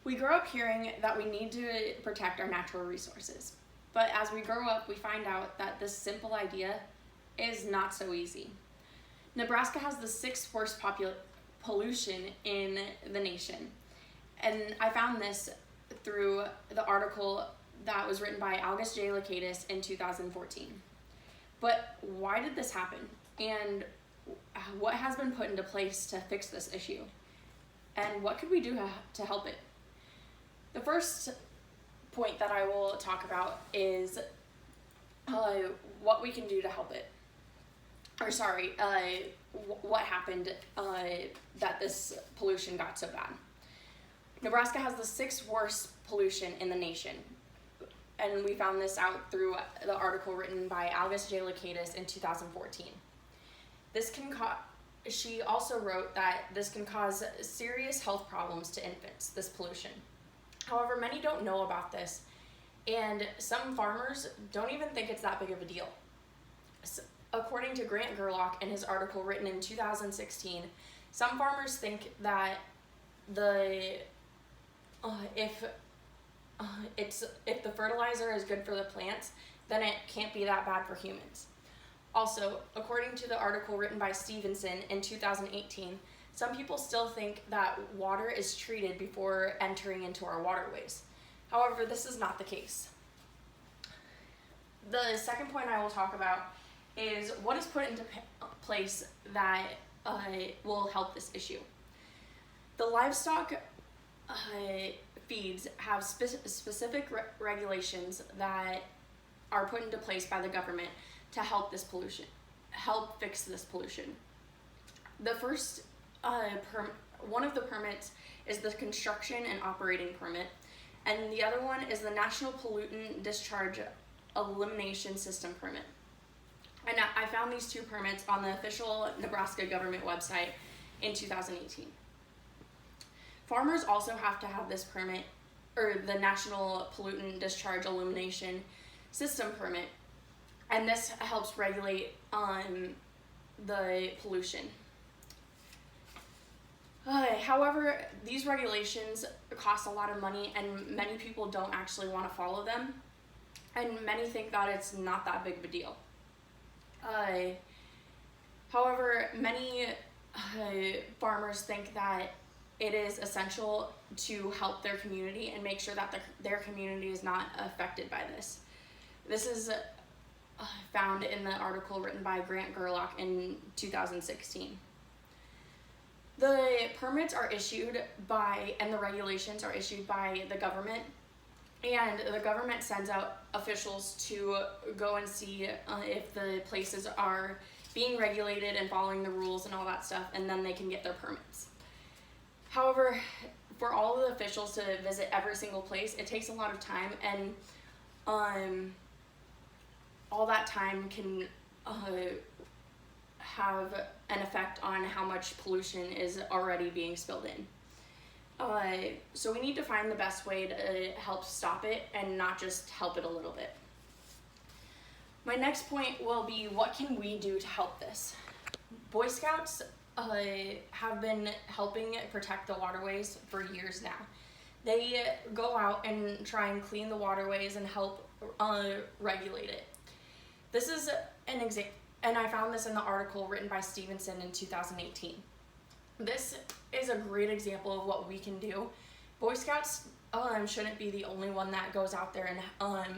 We grow up hearing that we need to protect our natural resources. But as we grow up, we find out that this simple idea is not so easy. Nebraska has the 6th worst pollution in the nation. And I found this through the article that was written by Laukaitis in 2014. But why did this happen? And what has been put into place to fix this issue? And what could we do to help it? The first point that I will talk about is what we can do to help it. What happened that this pollution got so bad. Nebraska has the 6th worst pollution in the nation. And we found this out through the article written by Laukaitis in 2014. She also wrote that this can cause serious health problems to infants, this pollution. However, many don't know about this, and some farmers don't even think it's that big of a deal. According to Gerlock in his article written in 2016, some farmers think that if the fertilizer is good for the plants, then it can't be that bad for humans. Also, according to the article written by Stevenson in 2018, some people still think that water is treated before entering into our waterways. However, this is not the case. The second point I will talk about is what is put into place that will help this issue. The livestock feeds have specific regulations that are put into place by the government to help fix this pollution. The first one of the permits is the construction and operating permit, and the other one is the National Pollutant Discharge Elimination System permit. And I found these 2 permits on the official Nebraska government website in 2018. Farmers also have to have this permit, or the National Pollutant Discharge Elimination System permit, and this helps regulate the pollution. However, these regulations cost a lot of money, and many people don't actually want to follow them, and many think that it's not that big of a deal. However, many farmers think that it is essential to help their community and make sure that their community is not affected by this. This is found in the article written by Gerlock in 2016. The permits are issued and the regulations are issued by the government, and the government sends out officials to go and see if the places are being regulated and following the rules and all that stuff, and then they can get their permits. However, for all of the officials to visit every single place, it takes a lot of time, and all that time can have an effect on how much pollution is already being spilled in. So we need to find the best way to help stop it and not just help it a little bit. My next point will be, what can we do to help this? Boy Scouts have been helping protect the waterways for years now. They go out and try and clean the waterways and help regulate it. This is an example, and I found this in the article written by Stevenson in 2018. This is a great example of what we can do. Boy Scouts shouldn't be the only one that goes out there and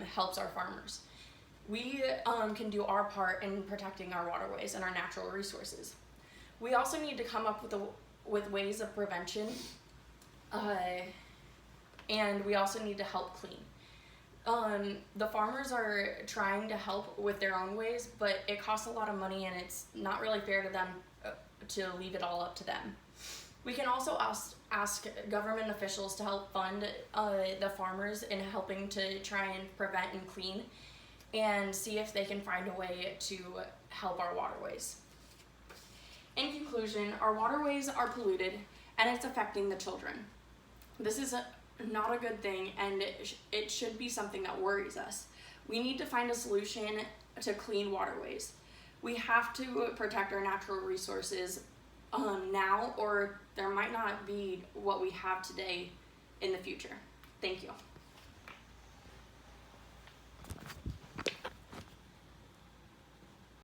helps our farmers. We can do our part in protecting our waterways and our natural resources. We also need to come up with ways of prevention, and we also need to help clean. The farmers are trying to help with their own ways, but it costs a lot of money, and it's not really fair to them to leave it all up to them. We can also ask government officials to help fund the farmers in helping to try and prevent and clean, and see if they can find a way to help our waterways. In conclusion, our waterways are polluted, and it's affecting the children. This is not a good thing, and it should be something that worries us. We need to find a solution to clean waterways. We have to protect our natural resources now, or there might not be what we have today in the future. Thank you.